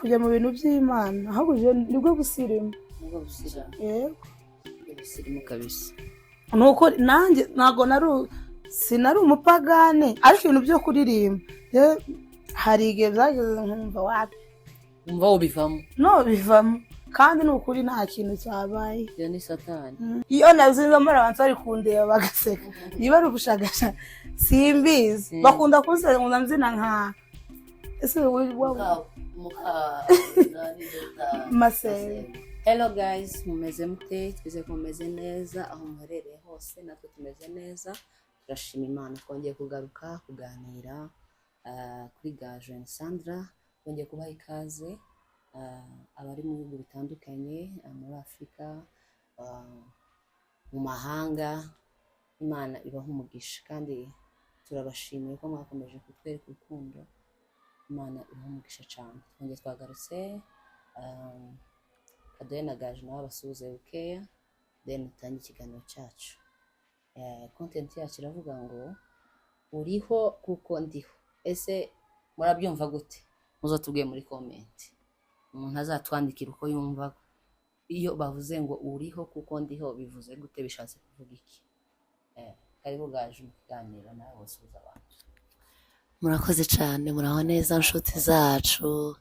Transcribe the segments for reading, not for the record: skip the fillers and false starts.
kujya mu bintu by'Imana ahubwo nibwo busirimu. Nubwo busirimu. Yego. Busirimu kabisa. Nuko nanjye ntago sinari umupagane ariko ibintu byo kuririmba hari igihe byageze nkumva wapi umva ubivamo bivamo kandi n'ukuri nta kintu cyabaye. iyo ni satani. Iyo nazinze muri abantu bari kundeba bagaseka niba ari ugushagasha simbizi bakunda kunsengura mzina nka ese Masere. Hello guys, mumeze mute? Twese kumeze neza aho muherereye hose, natwe tumeze neza. Turashima Imana twongeye kugaruka kuganira kuri Jeune Sandra. Twongeye kubaha ikaze abari mu bihugu bitandukanye, muri Afrika, mu mahanga. Imana ibaha umugisha kandi turabashimiye ko mwakomeje kutwereka urukundo. Imana ibaha umugisha cyane. Twongeye twagarutse Kadoye na Gaju nawe basuhuze bukeya, then utange ikiganiro cyacu. Content yacu iravuga ngo uriho kuko ndiho. Ese murabyumva gute? Muzatubwiye muri comment. Umuntu azatwandikira uko yumva iyo bavuze ngo uriho kuko ndiho bivuze gute, bishatse kuvuga iki? Karibu Gaju mu kiganiro nawe basuhuza abantu. Murakoze cyane, muraho neza nshuti zacu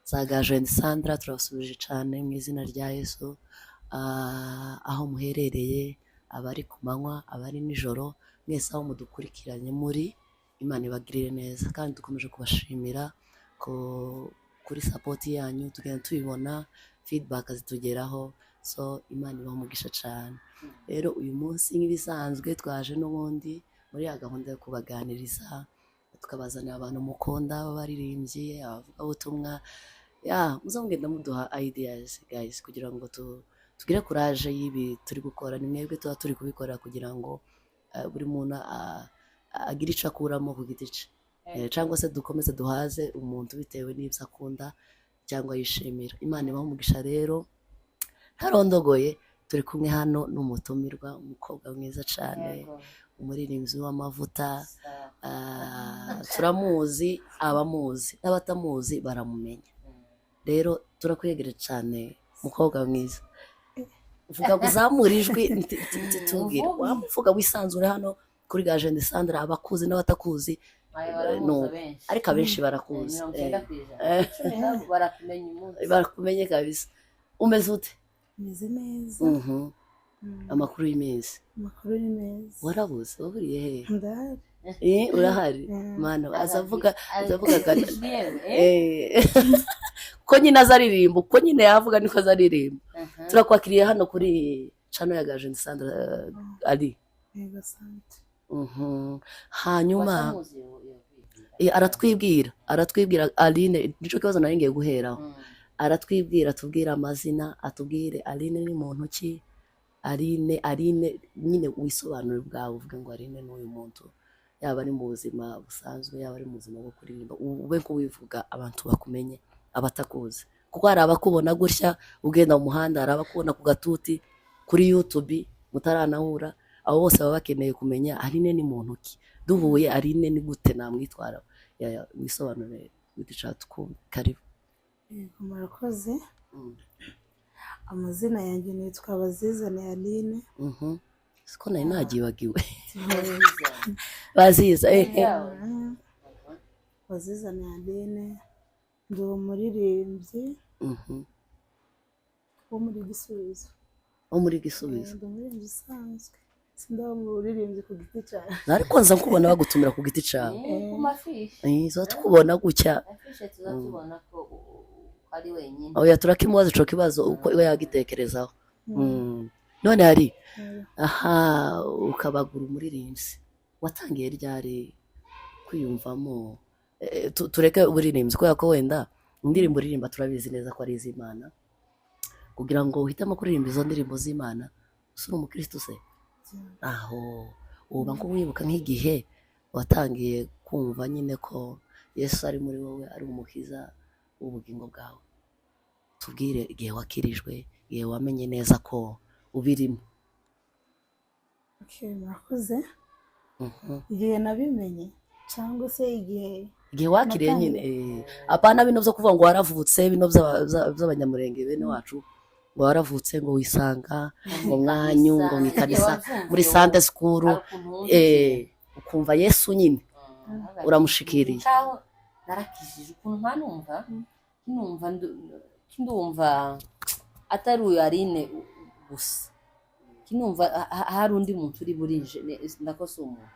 za Jeune Sandra, turabasubije cyane mu izina rya Yesu. Aho muherereye, abari ku manywa, abari nijoro, mwese aho mudukurikiranye muri, Imana ibagirire neza kandi dukomeje kubashimira kuri support yanyu, tugenda tubibona feedback zitugeraho, so Imana ibaha umugisha cyane. Rero uyu munsi nk'ibisanzwe twaje n'ubundi muri ya gahunda yo kubaganiriza, tukabazanira abantu mukunda b'abaririmbyi, abavuga ubutumwa, muzongenda muduha ideas guys kugira ngo tugire courage y'ibi turi gukora. Ni mwebwe tuba turi kubikora kugira ngo buri muntu agire icyo akuramo ku giti cye, cyangwa se dukomeze duhaze umuntu bitewe n'ibyo akunda cyangwa yishimira. Imana ibaha umugisha. Rero ntarondogoye, turi kumwe hano n'umutumirwa, umukobwa mwiza cyane, umuririmbyi w'amavuta. Turamuzi, abamuzi n'abatamuzi baramumenya. Rero turakwegereye cyane mukobwa mwiza. Vuga kuzamura ijwi tubwire, wamuvuga wisanzure hano kuri Jeune Sandra. Abakuzi n'abatakuzi ariko abenshi barakuzi, barakumenye kabisa. Umeze ute? Meze neza. Amakuru y'imezi? Amakuru ni meza. Warabuze, waburiye he? Ndahari. Urahari? Mana azavuga ko nyine azaririmba, uko nyine yavuga niko azaririmba. Turakwakiriye hano kuri channel ya Jeune Sandra Ali. Yego, asante. Hanyuma aratwibwira Aline, nico kibazo nari ngiye guheraho. Aratwibwira, atubwira amazina, atubwire Aline ni muntu ki? Aline nyine wisobanure bwawe, uvuga ngo Aline n'uyu muntu, yaba ari mu buzima busanzwe, yaba ari mu buzima bwo kuririmba, ube ko wivuga abantu bakumenye, abatakuzi. Kuko hari abakubona gutya ugenda mu muhanda, hari abakubona ku gatuti kuri YouTube mutaranahura. Abo bose baba bakeneye kumenya Aline ni muntu ki. Duhuye Aline ni gute namwitwara? Wisobanure guticara kumva. Karibu. Yego, murakoze. Amazina yanjye nitwa Bazizane Aline. Siko nari nagiwagiwe. Baziza Bazizane Aline, ndi umuririmbyi wo muri Gisubizo. Muri Gisubizo? Ndi umuririmbyi usanzwe, sindaba mu buririmbyi ku giti cyawe. Ariko nza nkubona bagutumira ku giti cyawe. Ku mafishi. Zo tukubona gutya. Afishe tuzatubona ko ari wenyine. Oya, turakimubaza ico kibazo uko we yagitekerezaho. None hari ukabagura umuririmbyi, watangiye ryari kwiyumvamo? Tureke uburirimbyi kubera ko wenda indirimbo uririmba turabizi neza ko ari iz'Imana. Kugira ngo uhitamo kuririmba izo ndirimbo z'Imana, usura umukristo se? Aho uba nko wibuka nk'igihe watangiye kumva nyine ko Yesu ari muri wowe, ari umukiza w'ubugingo bwawe. Tubwire igihe wakirijwe, igihe wamenye neza ko ubirimo. Murakoze. Igihe nabimenye cyangwa se igihe igihe wakiriye nyine Natangiye. apana bino byo kuvuga ngo waravutse bino by'abanyamurenge bene wacu ngo waravutse ngo wisanga ngo mwanyu ngo mu ikanisa muri sante sikuru ukumva yesu nyine uramushikiriye narakijije ukuntu kinumva atari uyu Aline gusa kinumva hari undi muntu uri burinje ndakose umuntu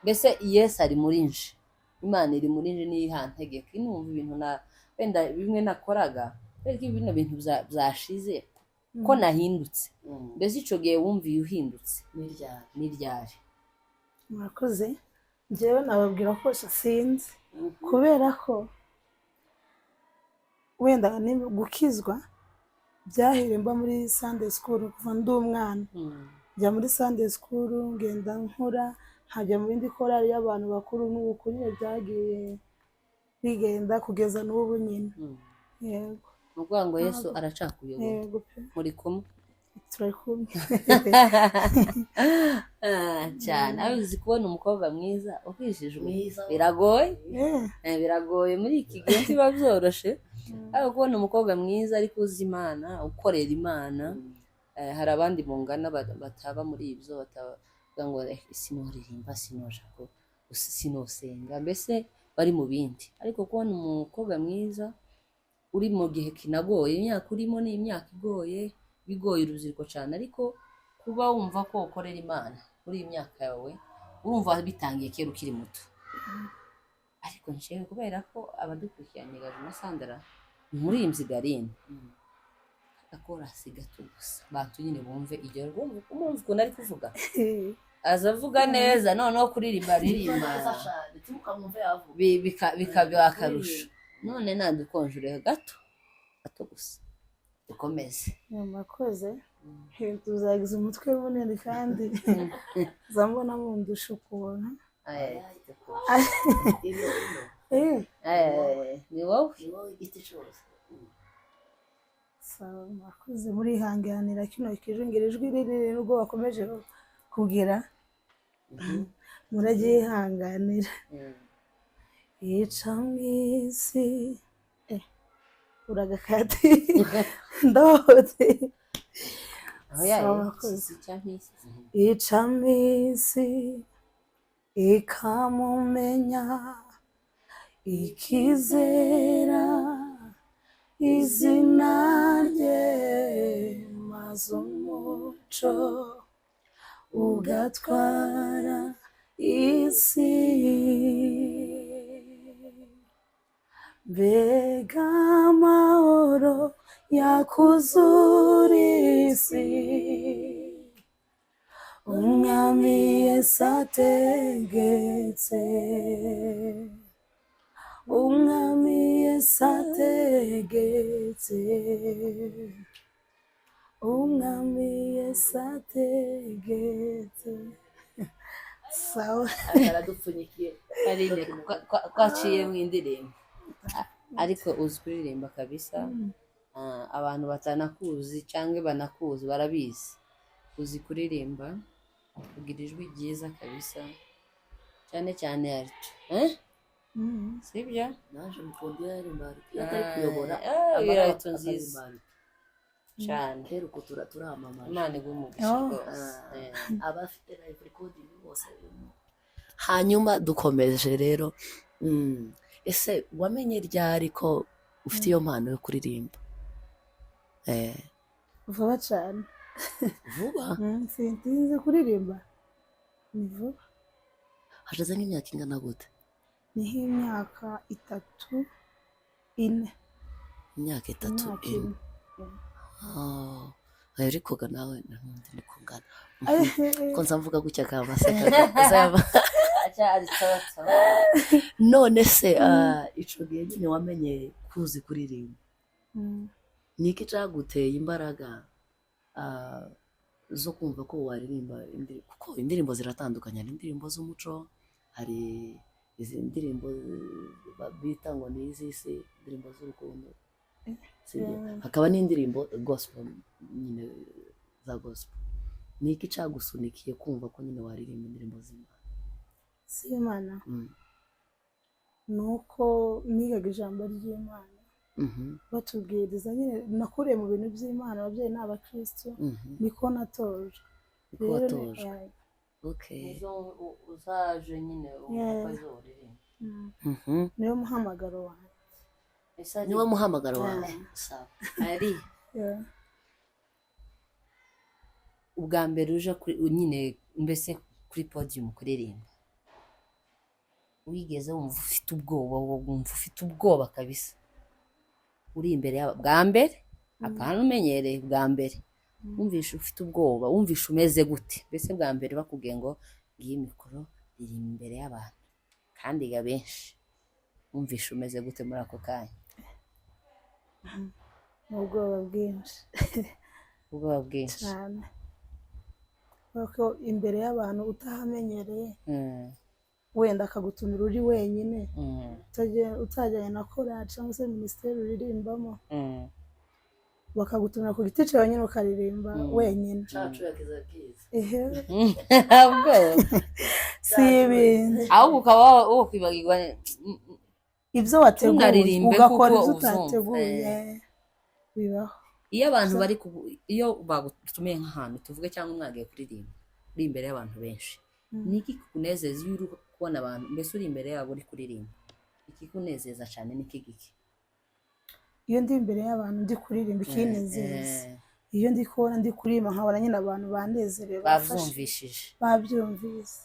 mbese Yesu ari murinje Imana iri murinje nihantegeka kinumva ibintu na wenda bimwe nakoraga ariko ibintu byashize ko nahindutse mbese ico gihe wumviye uhindutse n'iryari murakoze njyewe nababwira ko sinzi kubera ko wenda gukizwa byahereye mba muri Sunday school kuva ndi umwana njya muri Sunday school ngenda nkura nkajya mu bindi korali y'abantu bakuru n'ubukurire byagiye bigenda kugeza n'ubu nyine yego nukuvuga ngo Yesu aracakuyobora yego pe muri kumwe turi kumwe cyane abizi kubona umukobwa mwiza ukishijwe biragoye muri iki gihe ntibiba byoroshe ariko kubona umukobwa mwiza ariko uzi Imana ukorera Imana hari abandi mungana bataba muri ibyo batavuga ngo sinoririmba sinosenga mbese bari mu bindi ariko kubona umukobwa mwiza uri mu gihe kinagoye imyaka urimo ni imyaka bigoye urubyiruko cyane ariko kuba wumva ko ukorera Imana muri iyi myaka yawe urumva bitangiye kera ukiri muto ariko nshaka kubera ko abadukurikiranye Gaju na Sandra muri iyi mzigarine akora gato gusa bantu nyine bumve iryo umva ukuntu ari kuvuga azavuga neza noneho kuririmba bikaba akarusho none nadukonjure gato gusa dukomeze murakoze tuzagize umutwe munini kandi zambona mundusha ukuntu ni wowe igiti cyose murakoze murihanganira kino kijengera ijwi rinini nubwo bakomeje kugira muragihanganira yica mw'isi uragakati ndohote yica mw'isi ikamumenya ikizera izina rye maze umuco ugatwara isi mbega amahoro yakuzura isi umwami Yesu ategetse umwami Yesu ategetse umwami Yesu ategetse sawa aradupfunyikiye Aline kwaciye mu indirimbo ariko uzi kuririmba kabisa abantu batanakuzi cyangwa banakuzi barabizi uzi kuririmba ugira ijwi ryiza kabisa cyane cyane aricyo sibyo naje mukunda yaririmba atari kuyobora ibirato nziza cyane rero uko turamamaje Imana igumugisha rwose abafite live recording bose hanyuma dukomeje rero ese wamenye ryari ko ufite iyo mpano yo kuririmba vuba cyane vuba sinzi kuririmba ni vuba hashize nk'imyaka ingana gute ni nk'imyaka 3-4 imyaka 3-4 ariko nawe ntundi ni kungana ko nza mvuga gutya kamaseka none se ico gihe nyine wamenye kuzi kuririmba niki caguteye imbaraga zo kumva ko waririmba kuko indirimbo ziratandukanye hari indirimbo z'umuco hari izi ndirimbo bita ngo ni iz'isi indirimbo z'urukundo hakaba n'indirimbo gospel nyine za gospel niki cagusunikiye kumva ko nyine waririmba indirimbo z'Imana z'Imana ni uko nigaga ijambo ry'Imana batubwiriza nyine nakuriye mu bintu by'Imana, ababyeyi ni abakristo, niko natojwe niko watojwe. uzaje nyine ukazoririmba niyo muhamagaro wanjye. niwo muhamagaro wawe. Sawa. ari ubwa mbere uje nyine mbese kuri podium kuririmba, wigeze wumva ufite ubwoba? wumva ufite ubwoba kabisa uri imbere y'aba bwa mbere, akantu umenyereye bwa mbere, wumvishe ufite ubwoba, wumvishe umeze gute mbese bwa mbere bakubwiye ngo ngiyi mikoro iri imbere y'abantu kandi ga benshi, wumvishe umeze gute muri ako kanya? ubwoba bwinshi ubwoba bwinshi cyane, kuko imbere y'abantu utahamenyereye wenda akagutumira uri wenyine utajyanye na korali cyangwa se minisiteri uririmbamo, bakagutumira ku giti cyawe nyine ukaririmba wenyine. Si ibintu ahubwo ukaba wokwibagirwa ibyo wateguye ugakora ibyo utateguye, bibaho. iyo abantu bari iyo bagutumiye nk'ahantu tuvuge cyangwa mwagiye kuririmba uri imbere y'abantu benshi, niki kukunezeza iyo uri kubona abantu mbese uri imbere yabo uri kuririmba? Ikikunezeza cyane ni kigiki? Iyo ndi imbere y'abantu ndi kuririmba ikinezeza, iyo ndi kubona ndi kuririmba nkabona nyine abantu banezerewe babyumvise,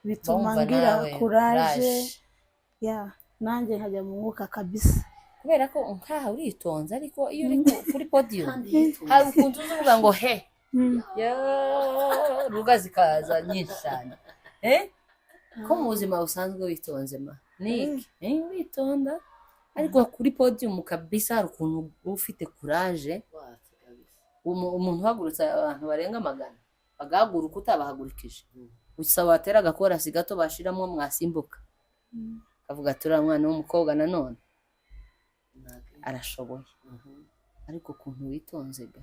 bituma ngira kuraje nanjye nkajya mu mwuka kabisa, kubera ko nkaha uritonze, ariko iyo uri kuri podium hari ukuntu uvuga ngo he ruga zikaza nyinshi cyane, ko mu buzima busanzwe witonze niki witonda, ariko kuri podium kabisa hari ukuntu ufite kuraje. Umuntu uhagurutse abantu barenga 100 bagahaguruka utabahagurikije, gusa watera agakorasi gato bashiramo mwasimbuka, kavuga tura mwana w'umukobwa nanone arashoboye. Ariko ukuntu witonzega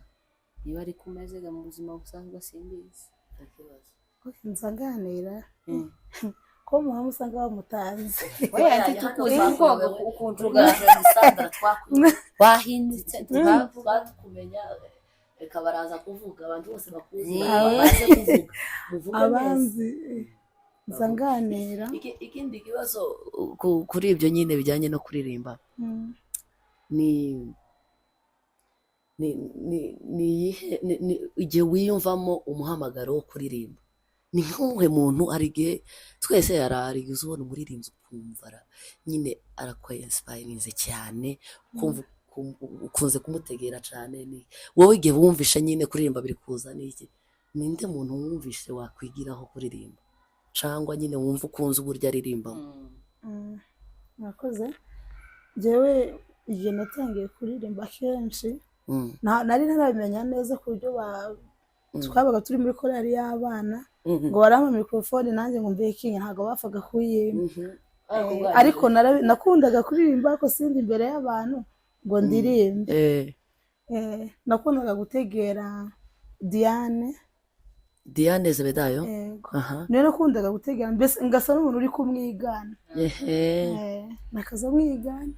niba ari kumezega mu buzima busanzwe simbizi nzaganira ko muhamu usanga bamutanze oya ntitukuzi ko ukuntu Sandra twahindutse kumenya reka baraza kuvuga abantu bose bakuzi baze kuvuga abanzi nzaganira. Ikindi kibazo kuri ibyo nyine bijyanye no kuririmba ni igihe wiyumvamo umuhamagaro wo kuririmba, ni nk'uwe muntu ari igihe twese yararigize ubona umuririmbyi ukumva nyine arakwensipayirinze cyane, ukunze kumutegera cyane. Wowe igihe wumvishe nyine kuririmba biri kuza n'iki, ninde muntu wumvishe wakwigiraho kuririmba cyangwa nyine wumva ukunze uburyo aririmbamo? Mwakoze. Jewe igihe natangiye kuririmba kenshi nari ntarabimenya neza ku buryo twabaga turi muri korali y'abana ngo barampa mikrofone nanjye ngo mbekinge, ntabwo bapfaga kuyimpa, ariko nakundaga kuririmba ariko sindi imbere y'abantu ngo ndirimbe. Nakundaga gutegera Diane Zebedayo, niyo nakundaga gutegera, mbese ngasa n'umuntu uri kumwigana, nakaza mwigana.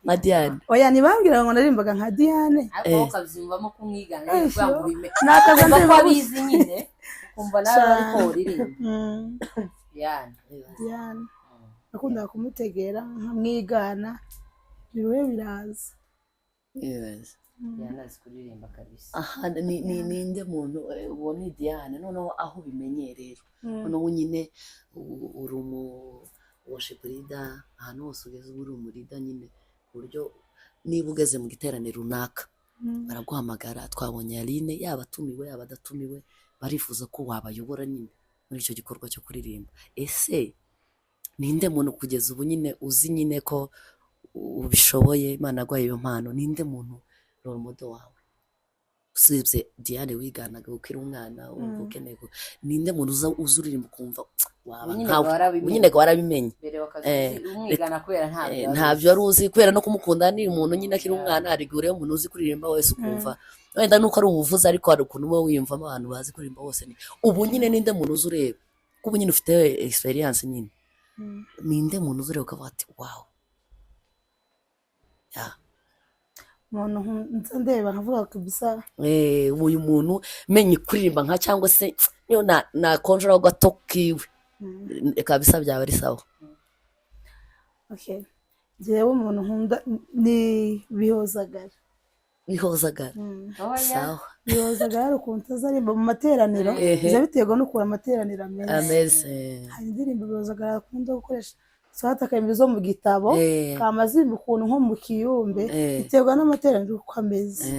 nka Diane oya ntibambwiraga ngo naririmbaga nka Diane, ariko ukabyumvamo kumwigana nakaza ndabizi nyine ukumva nawe ariko uririmba. Diane nakundaga kumutegera nkamwigana, biruhe biraza. Diane azi kuririmba kabisa. Aha ninde muntu ubona Diane noneho aho bimenyerera, noneho nyine uri worship leader, ahantu hose ugeze uri umurida nyine, ku buryo niba ugeze mu giterane runaka baraguhamagara, twabonye Aline yaba atumiwe yaba adatumiwe barifuza ko wabayobora nyine muri icyo gikorwa cyo kuririmba. Ese ninde muntu kugeza ubu nyine uzi nyine ko ubishoboye, Imana yaguhaye iyo mpano, ninde muntu role model wawe usibye Diane wiganaga ukiri umwana wumva ukeneye, ninde muntu uza uririmba ukumva waba nkawe nyine warabimenye umwigana kubera ntabyo wari uzi, kubera no kumukunda ni umuntu nyine akiri umwana, hari igihe umuntu uzi kuririmba wese ukumva wenda nuko ari umuvuzi ariko hari ukuntu uba wiyumvamo abantu bazi kuririmba bose. Ubu nyine ninde muntu uzi ureba kuko nyine ufite experience nyine. Ninde muntu uzureba ukavuga ati wow, umuntu nza ndeba nkavuga kabisa uyu muntu menye kuririmba nka, cyangwa se niyo nakonjeraho gato kiwe kabisa byaba ari sawa. okay, njyewe umuntu nkunda ni Bihozagara. Sawa. Bihozagara hari ukuntu azaririmba mu materaniro, biza biterwa n'ukuntu amateraniro ameze. hari indirimbo Bihozagara akunda gukoresha swata akembe zo mu gitabo kamazimba ukuntu nko mu kiyumbe, biterwa n'amateraniro uko ameze.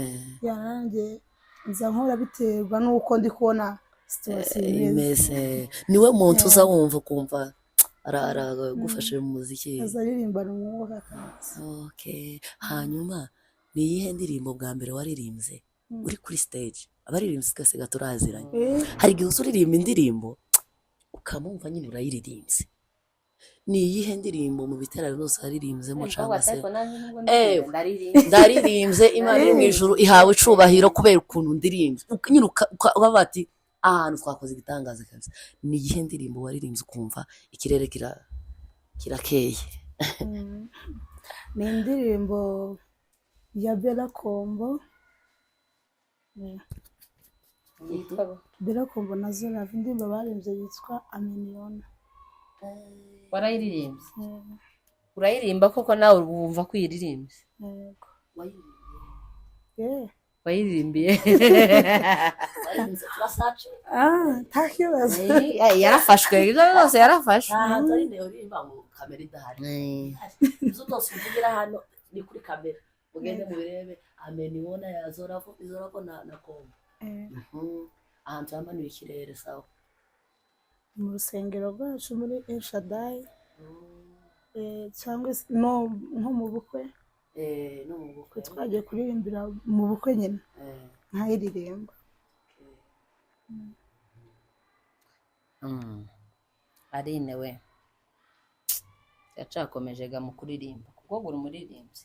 Yananjye nza nkora biterwa n'uko ndi kubona situation imeze. Niwe muntu uza wumva ukumva aragufashije mu muziki. azaririmba n'umwuka kandi. Okay, hanyuma ni iyihe ndirimbo bwa mbere waririmbye uri kuri stage? Abaririmbyi twese turaziranye. Hari igihe uzuririmba indirimbo ukamumva nyine urayiririmbye. Ni iyihe ndirimbo mu biterane byose waririmbyemo cyangwa se ndaririmbye Imana iri mu ijuru ihawe icubahiro kubera ukuntu ndirimbye, nyine ukaba ati ahantu twakoze igitangaza kabisa? Ni iyihe ndirimbo waririmbye ukumva ikirere kirakeye? ni indirimbo ya Bella Kombo. Bella Kombo na Zonave, indirimbo baririmbye yitwa Aminiona. warayiririmbye? Urayirimba koko nawe wumva ko uyiririmbye? Wayiririmbiye? Nta kibazo. Yarafashwe, ibyo byose yarafashwe. ahantu ari neo uririmba ngo kamera idahari, izo zose uvugira hano ni kuri kamera, mugende mubirebe. Ameniona ya Zoravo na Kombo. Ahantu hamanuye ikirere sawa. mu rusengero rwacu muri El Shaddai, cyangwa nko mu bukwe. No mu bukwe twagiye kuririmbira mu bukwe nyine nkayiririmba. Aline we yacakomeje ga mu kuririmba kuko uri umuririmbyi,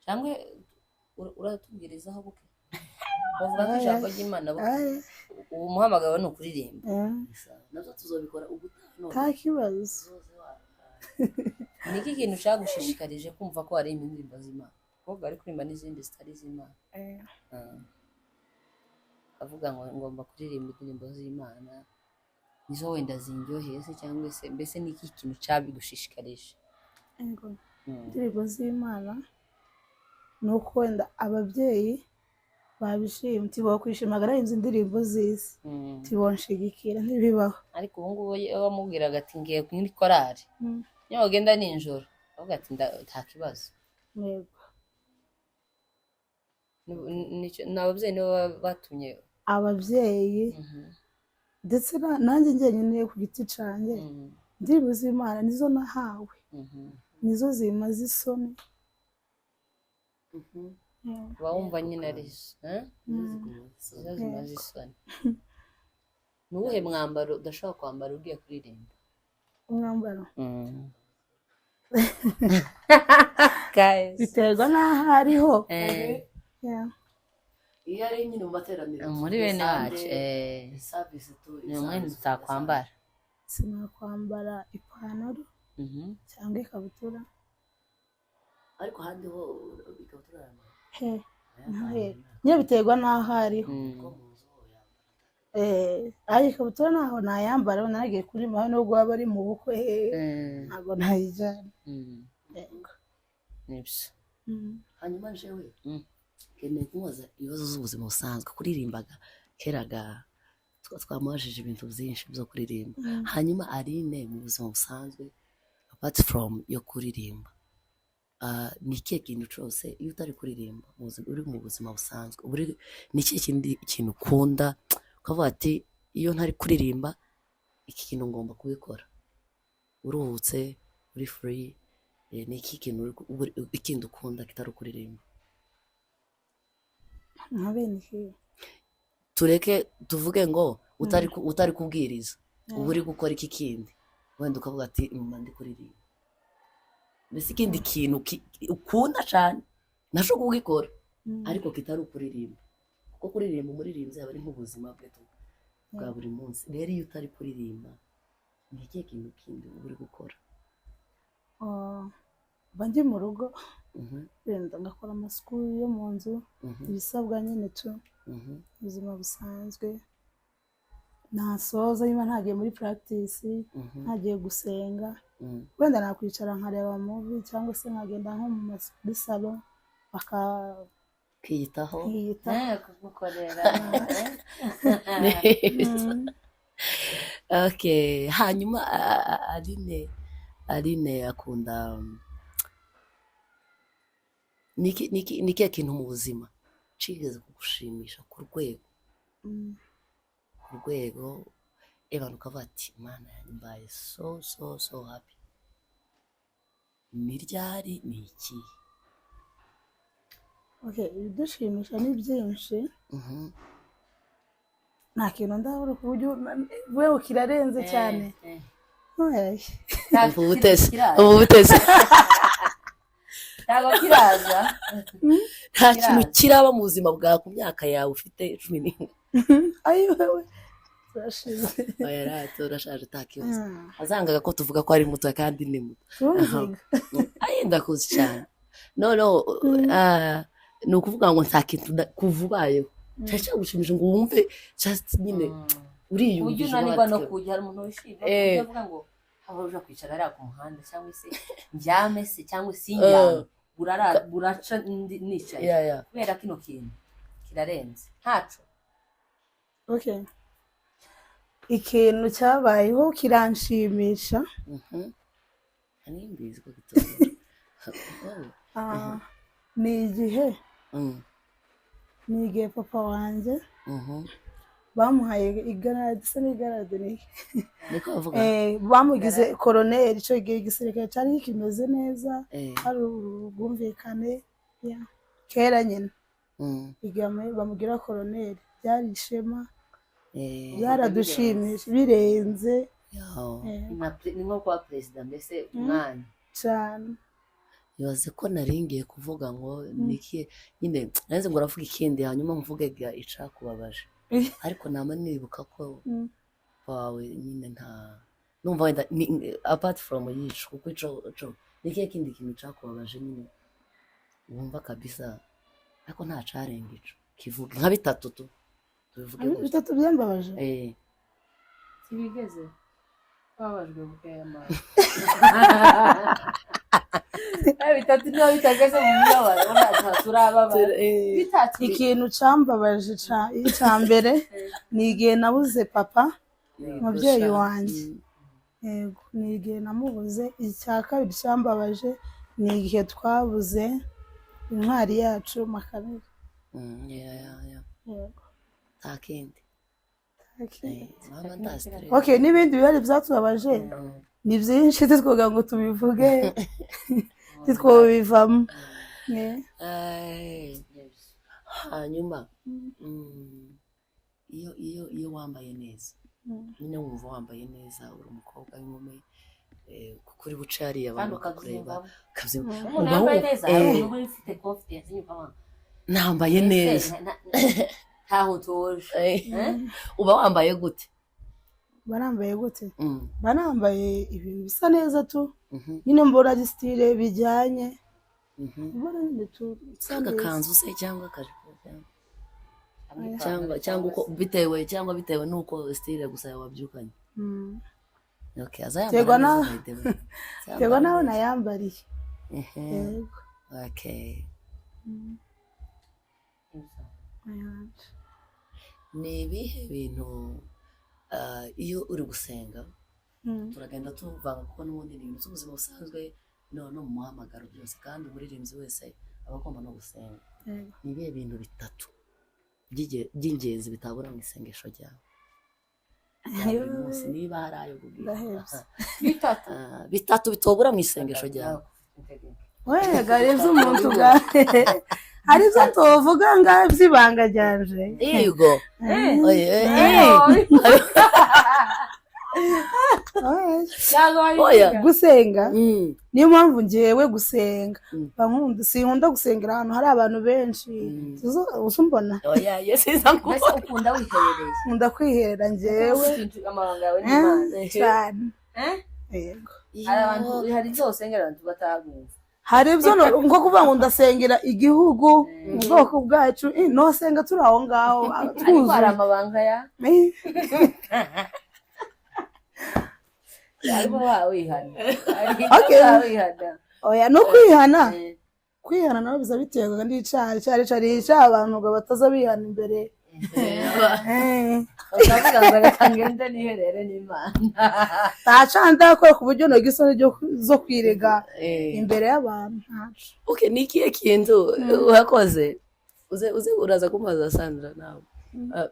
cyangwa uratubwirizaho buke bavuga ko ijambo ry'Imana ubu muhamagaro ni ukuririmba. nabyo tuzobikora ubutaha. nta kibazo. Ni iki kintu cyagushishikarije kumva ko hari indirimbo z'Imana kuko ari kuririmba n'izindi zitari z'Imana? Avuga ngo ngomba kuririmba indirimbo z'Imana nizo wenda zindyoheye se, cyangwa se mbese ni iki kintu cyabigushishikarije? indirimbo z'Imana ni uko wenda ababyeyi babishima tibokwishima garahinze indirimbo z'isi tibonshigikira ntibibaho. Ariko ubu ngubu wamubwiraga ati ngiye kuri korari niyo ugenda nijoro avuga ati nta kibazo. Yego, n'ababyeyi nibo batumye ababyeyi ndetse nanjye njyenyine ku giti cyanjye indirimbo z'Imana nizo nahawe, nizo zimaze isoni. uba wumva nyine ari zo zimaze isoni. Ni uwuhe mwambaro udashobora kwambara ugiye kuririmba? Umwambaro biterwa n'aho ariho. iyo ari nyine mu materaniro muri bene wacu ni umwenda utakwambara. sinakwambara ipantaro cyangwa ikabutura, ariko ahandi ho ikabutura nyine biterwa n'aho ariho. ariko ikabutura naho nayambara naragiye kuririmba nubwo waba ari mu bukwe ntabwo nayijyana. nibyo. hanyuma jewe keneye kumubaza ibibazo z'ubuzima busanzwe. kuririmbaga keraga twamubajije ibintu byinshi byo kuririmba. hanyuma Aline mu buzima busanzwe apart from yo kuririmba, ni ikihe kintu cyose iyo utari kuririmba uri mu buzima busanzwe ni ikihe kindi kintu ukunda ukavuga ati iyo ntari kuririmba iki kintu ngomba kubikora? uruhutse uri free, ni iki kintu ikindi ukunda kitari kuririmba? nka bene iki tureke tuvuge ngo utari kubwiriza uba uri gukora iki kindi wenda ukavuga ati ndi kuririmba. mbese ikindi kintu ukunda cyane nasho kugikora ariko kitari ukuririmba, kuko kuririmba umuririmbyi aba ari nk'ubuzima bwe bwa buri munsi. rero iyo utari kuririmba ni ikihe kintu kindi uba uri gukora? mba ndi mu rugo Mhm, wenda ngakora amasuku yo mu nzu, mhm, ibisabwa nyine mhm, ubuzima busanzwe. Nasoza niba ntagiye muri practice, mhm, ntagiye gusenga, mhm. wenda nakwicara nkareba movie cyangwa se nkagenda nko muri salo Kwiyitaho bakiyita. kugukorera neza. Okay, hanyuma Aline akunda ni ikihe kintu mu buzima cigeze kugushimisha ku rwego abantu ukavuga ati Imana yanjye mbaye so happy? Ni ryari? Ni iki? Okay, ibidushimisha ni byinshi, Mhm. nta kintu ndabura ku buryo wewe kirarenze cyane. Ubu butese ntabwo kiraza nta kintu kiraba mu buzima bwawe ku myaka yawe ufite 11. Ayi wewe turashize. Oya rata urashaje utakibazo. Azangaga ko tuvuga ko ari muto kandi ni muto. Ayi ndakuzi cyane. No ni ukuvuga ngo nta kintu kuvubayeho cyashaka gushimisha ngo wumve just nyine uriyumvije. ujya unanirwa no kujya, hari umuntu wishimye avuga ngo aho uja kwicara hariya ku muhanda cyangwa se njyame se cyangwa se njyame buraca nicaye kubera kino kintu kirarenze ntaco. Okay, ikintu cyabayeho kiranshimisha. Nimbizi ko gitoro. ni igihe papa wanjye bamuhaye igarade, se n'igarade niko bavuga, bamugize koroneri. Icyo gihe igisirikare cyari kimeze neza, hari ubwumvikane kera nyine. igihe bamugira koroneri byari ishema, byaradushimije birenze ni nko kuba perezida mbese umwanya cyane. ibaze ko naringiye kuvuga ngo niki nyine nanze ngo ravuga ikindi hanyuma mvuge icakubabaje, ariko nama nibuka ko wawe nyine nta numva wenda apart from yicu kuko ico niki kindi kintu cakubabaje nyine wumva kabisa, ariko nta carenga ico kivuga nka bitatu tubivuge bitatu byambabaje. Sibigeze babajwe bukema bitatu niyo bitageze mu myabaro turababara. Ikintu cambabaje ca mbere ni igihe nabuze papa umubyeyi wanjye. Yego, ni igihe namubuze. Icya kabiri cambabaje ni igihe twabuze intwari yacu Makamire. Yego, takindi okay. N'ibindi bihari byatubabaje ni byinshi titwoga ngo tubivuge titwobivamo. hanyuma iyo wambaye neza nyine wumva wambaye neza uri umukobwa w'inkumi kuko uri buce hariya abantu bakakureba nambaye neza ntaho tuje uba wambaye gute? Barambaye gute? Barambaye ibintu bisa neza tu nyine mbona style bijyanye. Mbona nyine tu agakanzu se cyangwa akajipo cyangwa uko bitewe nuko style gusa wabyukanye. Okay, Tego naho nayambariye. Yego. Okay. Ni ibihe bintu iyo uri gusenga turagenda tuvanga kuko n'ubundi ni ibintu by'ubuzima busanzwe no mu muhamagaro byose, kandi umuririmbyi wese aba agomba no gusenga. Ni ibihe bintu bitatu by'ingenzi bitabura mu isengesho ryawe? Niba hari ayo bitatu bitobura mu isengesho ryawe. Wega revye umuntu gahe hari byo tuvuga ngaho byibanga ryanje. Yego. Gusenga niyo mpamvu ngewe gusenga bankunda. Sinkunda gusengera ahantu hari abantu benshi uzumbona. ukunda wiherereye. Nkunda kwiherera ngewe amabanga yawe n'Imana cyane. yego hari abantu hari ibyo usengera abantu batabumva hari ibyo ngo kuvuga ngo ndasengera igihugu mu bwoko bwacu nosenga turi aho ngaho ariko hari twuzuye amabanga ya ariko wawihana Okay. wawihana oya no kwihana nabo biza biterwa n'icari abantu ngo bataza bihana imbere ukavuga ngo reka ngende niherere n'Imana ntacanda ko ku buryo noga isoni zo kwirega imbere y'abantu ntaco Okay, ni ikihe kintu wakoze uze uraza kumubaza Sandra nawe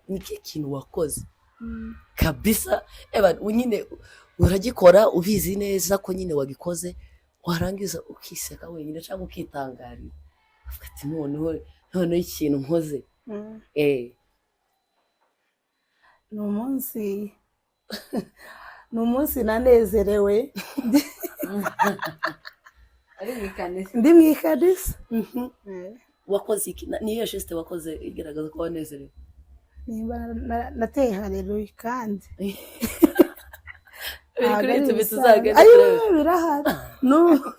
ni ikihe kintu wakoze kabisa nyine uragikora ubizi neza ko nyine wagikoze warangiza ukiseka wenyine cyangwa ukitangarira uvuga ati noneho ikintu nkoze ni umunsi nanezerewe ari mu ikanisa ndi mu ikanisa wakoze iki niyo shiste wakoze igaragaza ko wanezerewe nimba nateye haleluya kandi birahari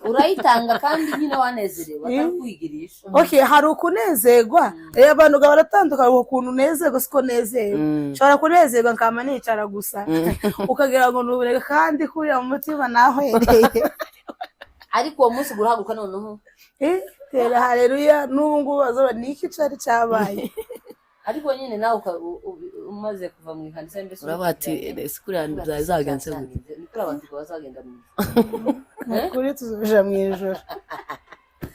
urayitanga kandi nyine wanezerewe atakwigirisha okay hari ukunezerwa abantu baratandukanye ukuntu unezerwa siko nezerewe nshobora kunezerwa nkama nicara gusa ukagira ngo nuburega kandi kurira mu mutima nahwereye ariko uwo munsi gurahaguka noneho tera haleluya n'ubu ngubu bazoba niki cari cabaye ariko nyine nawe umaze kuva mu ikanisa mbese urabati sikuri zagenze gute nikora abantu bazagenda mu kuri tuzoja mu ijoro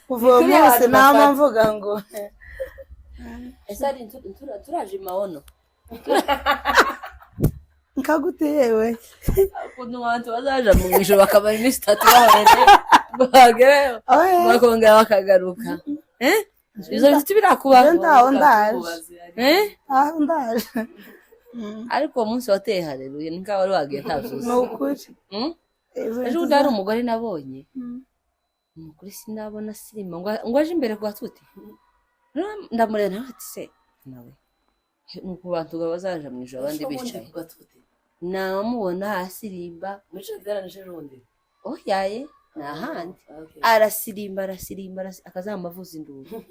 kuva uwo munsi nama mvuga ngo ese ari turaje maono nkagute yewe ukuntu abantu bazaja mu ijoro bakabara iminsi 3 bahoreze bagerayo bakongera bakagaruka izo biti birakuba ndaho ndaje ndaje ariko uwo munsi wateye haleluya ninka wari wagiye ntavuze nukuri ejo udari umugore nabonye umugore sinabona sirima ngo aje imbere kwa tuti ndamurena ati se nawe nuko bantu bazaja mu ijoro abandi bicaye namubona hasirimba mwicaye byaranije rundi yaye nahandi arasirimba akazamavuza induru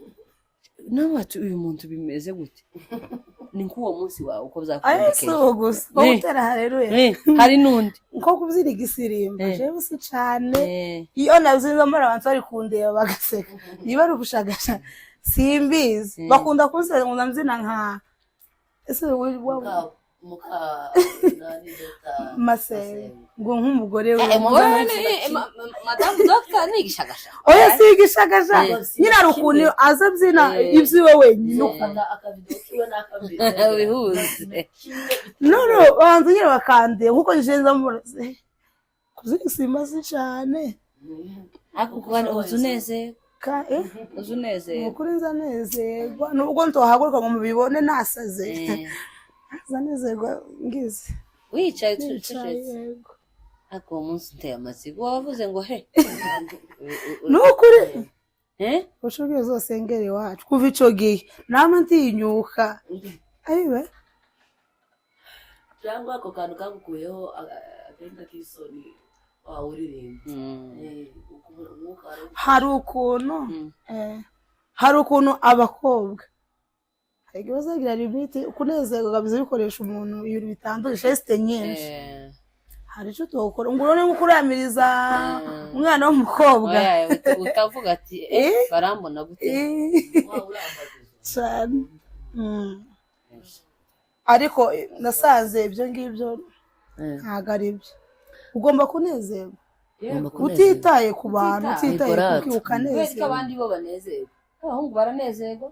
nawe ati uyu muntu bimeze gute ni kuwo munsi wawe uko byakondekeye gusa utera haleluya hari nundi nko kubyina igisirimba jewe si cyane iyo nazinza muri abantu bari kundeba bagaseka niba ari ubushagasha simbizi bakunda kunsera ngo namzina nka ese Masere ngo nk'umugore we madamu doctor ni igishagasha oya si igishagasha nyina rukuntu aza byina ibyiwe wenyine ukunda akavido kiyo nakambira bihuze no bantu nyine bakande nkuko njenza muraze kuzisimba si cyane ako kubana uzuneze uzuneze ukuri nzanezerwa nubwo ntohaguruka ngo mubibone nasaze zanezerwa ngize wicaye tucecetse ako munsi nteye amatsiko wavuze ngo he nukuri ushoboye zose ngere wacu kuva ico gihe nama ntinyuka ayiwe cyangwa ako kantu kagukuyeho agenda k'isoni hari ukuntu abakobwa ege bazagira limite kunezerwa gabize bikoresha umuntu ibintu bitandukanye geste nyinshi hari cyo tokora ngurone nkukuramiriza umwana w'umukobwa utavuga ati barambona gute cyane ariko nasanze ibyo ngibyo ntago ari byo ugomba kunezerwa utitaye ku bantu utitaye kuko ukanezerwa abandi bo banezerwa abahungu baranezerwa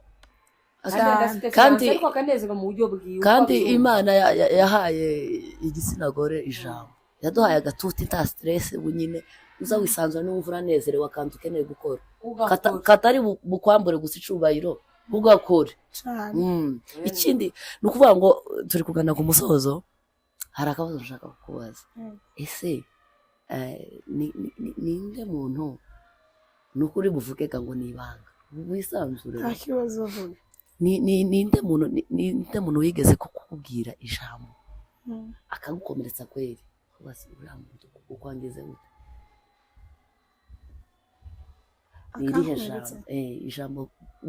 kandi Imana yahaye igitsina gore ijambo yaduhaye agatuti nta stress bunyine uza wisanzura n'umva uranezerewe akantu ukeneye gukora katari bukwambure gusa icubahiro ugakore ikindi ni ukuvuga ngo turi kugana ku musozo hari akabazo nshaka kukubaza ese ninde muntu ni ukuri buvugega ngo ni ibanga wisanzure nta kibazo vuga ninde muntu wigeze kukubwira ijambo akagukomeretsa kweri basi uriya muntu uko angeze gute ni irihe akankomeretsa jambo ijambo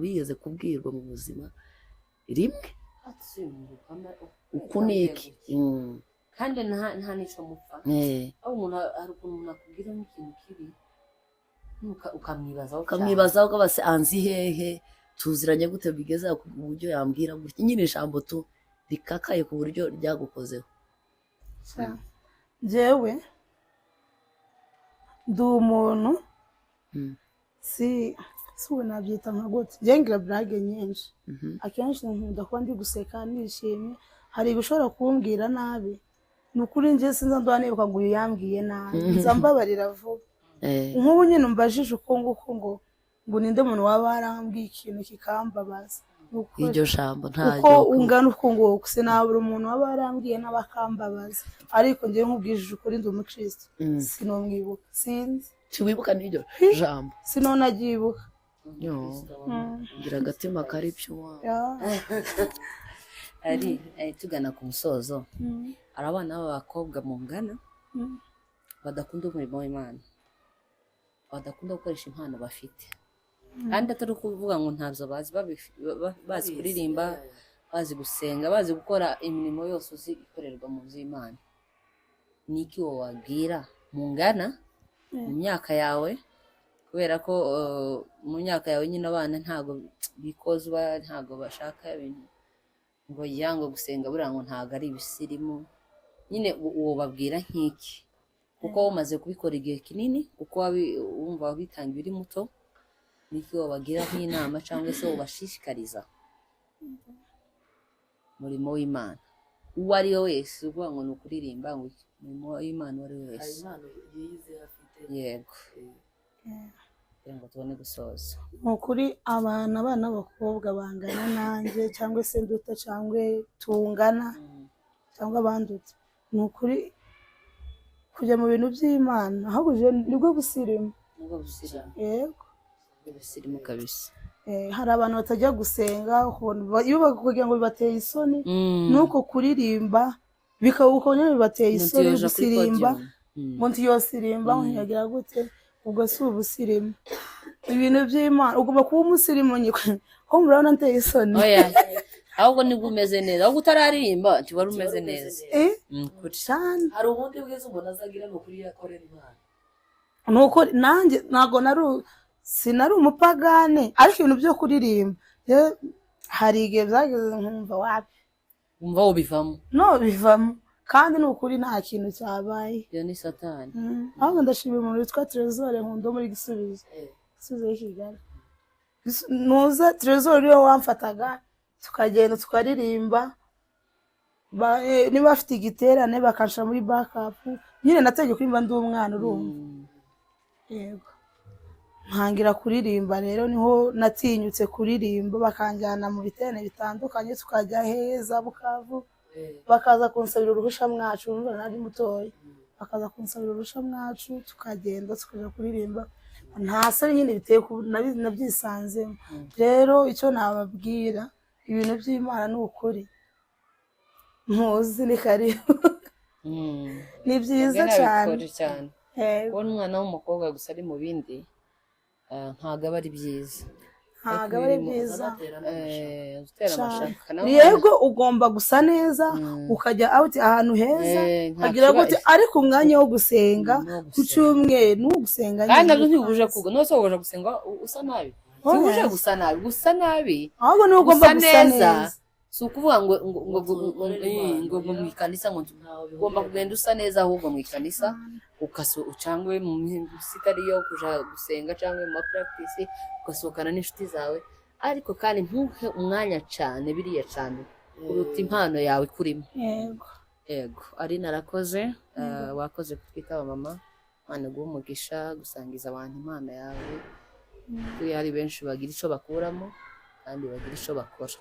wigeze kubwirwa mu buzima rimwe uku ni iki kandi nta n'icyo mupfa aho umuntu hari ukuntu umuntu akubwira nk'ikintu kibi ukamwibazaho ko base anzi hehe tuziranye gute bigeze ku buryo yambwira gutya nyine ijambo tu rikakaye ku buryo ryagukozeho njyewe ndi umuntu si ubu nabyita nka gute njyewe ngira burage nyinshi akenshi nkunda kuba ndi guseka nishimye hari ibishobora kumbwira nabi ni ukuri njye sinza ndwa nibuka ngo uyu yambwiye nabi nza mbabarira vuba nk'ubu nyine umbajije uko nguko ngo ninde muntu waba warambwiye ikintu kikambabaza iryo jambo nta uko ungana uko nguko sinabura umuntu waba warambwiye n'abakambabaza ariko njyewe nkubwije ukuri ndi umukristo sinomwibuka sinzi ntiwibuka n'iryo jambo sinonagyibuka ngira agatima kari pyo ari tugana ku musozo hari abana b'abakobwa mungana badakunda umurimo w'Imana badakunda gukoresha impano bafite kandi atari ukuvuga ngo ntabyo bazi kuririmba bazi gusenga bazi gukora imirimo yose uzi ikorerwa mu nzu y'Imana niki wowe wabwira mungana mu myaka yawe kubera ko mu myaka yawe nyine abana ntago bikozwa ntago bashaka ibintu ngo yango gusenga buriya ngo ntago ari ibisirimu nyine uwo babwira nk'iki kuko umaze kubikora igihe kinini kuko wumva wabitangiye uri muto niki wabagira nk'inama cyangwa se ubashishikariza umurimo w'Imana uwo ari we wese uvuga ngo ni ukuririmba ngo umurimo w'Imana uwo ari we wese yego kugira ngo tubone gusoza ni ukuri abana b'abakobwa bangana nanjye cyangwa se nduta cyangwa tungana cyangwa abandutse ni ukuri kujya mu bintu by'Imana ahubwo nibwo busirimu yego ibisirimu kabisa hari abantu batajya gusenga iyo kugira ngo bibateye isoni nuko kuririmba bikabukanya bibateye isoni gusirimba ngo ntiyosirimba ntiyagira gute ubwo si ubusirimu ibintu by'Imana ugomba kuba umusirimu nyiko ho murabona nteye isoni ahubwo nibwo umeze neza ahubwo utararirimba ntiwari umeze neza cyane hari ubundi bwiza umuntu azagira ni ukuri yakorera Imana nuko nanjye ntago sinari umupagane ariko ibintu byo kuririmba hari igihe byageze nkumva wapi umva wo bivamo bivamo kandi ni ukuri nta kintu cyabaye iyo ni satani ahubwo ndashimira umuntu witwa Trezor nkunda muri Gisubizo y'i Kigali nuza Trezor niwe wamfataga tukagenda tukaririmba niba bafite igiterane bakanshyira muri backup nyine nategeka kurimba ndi umwana urumva yego ntangira kuririmba rero niho natinyutse kuririmba bakanjyana mu biterane bitandukanye tukajya heza Bukavu bakaza kunsabira uruhusha mwacu urumva nari mutoya bakaza kunsabira uruhusha mwacu tukagenda tukaja kuririmba nta soni nyine biteye nabyisanzemo rero icyo nababwira ibintu by'Imana ni ukuri muzi ni karibu ni byiza cyane kubona umwana w'umukobwa gusa ari mu bindi ntabwo aba ari byiza ntabwo aba ari byiza gutera amashaka yego ugomba gusa neza ukajya out ahantu heza agira gute ariko umwanya wo gusenga ku cyumweru no gusenga kandi nabyo ntibuje kugo no so uje gusenga usa nabi ntibuje gusa nabi ahubwo ni ugomba gusa neza si ukuvuga ngo mu ikanisa ngo ugomba kugenda usa neza ahubwo mu ikanisa ucangwe mu misitari yo kuja gusenga cyangwa mu practice ugasohokana n'inshuti zawe ariko kandi ntuhe umwanya cyane biriya cyane kuruta impano yawe kurimo yego ari narakoze wakoze kutwitaba mama Imana guha umugisha gusangiza abantu impano yawe kuko hari benshi bagira icyo bakuramo kandi bagira icyo bakora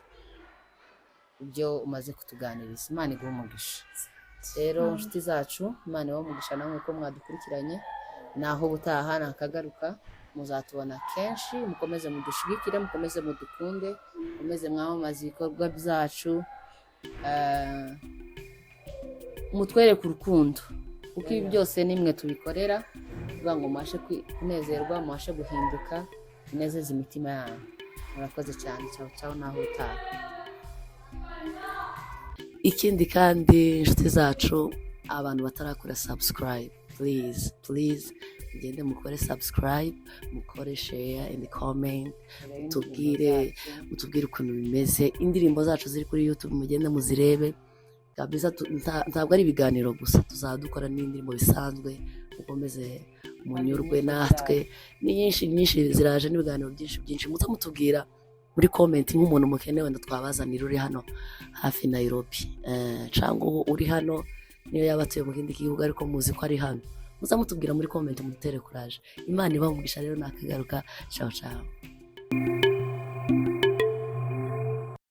ibyo umaze kutuganiriza Imana iguha umugisha rero inshuti zacu Imana ibahe umugisha namwe ko mwadukurikiranye naho butaha nakagaruka muzatubona kenshi mukomeze mudushigikire mukomeze mudukunde mukomeze mwamamaza ibikorwa byacu mutwereke urukundo kuko ibi byose nimwe tubikorera kugira ngo mubashe kunezerwa, mubashe guhinduka, tunezeze imitima yanyu. Murakoze cyane, cyawe cyawe naho utaha. ikindi kandi inshuti zacu, abantu batarakora subscribe, please mugende mukore subscribe, mukore share and comment, mutubwire ukuntu bimeze. Indirimbo zacu ziri kuri YouTube mugende muzirebe kabisa. Ntabwo ari ibiganiro gusa, tuzadukora n'indirimbo bisanzwe, mukomeze munyurwe natwe. Ni nyinshi ziraje, n'ibiganiro byinshi muza mutubwira muri comment nk'umuntu mukeneye wenda twabazanira uri hano hafi Nairobi, cyangwa uri hano niyo yaba atuye mu kindi gihugu ariko muzi ko ari hano, muza mutubwira muri comment, mutere courage. Imana ibamugisha rero, nakagaruka. Ciao.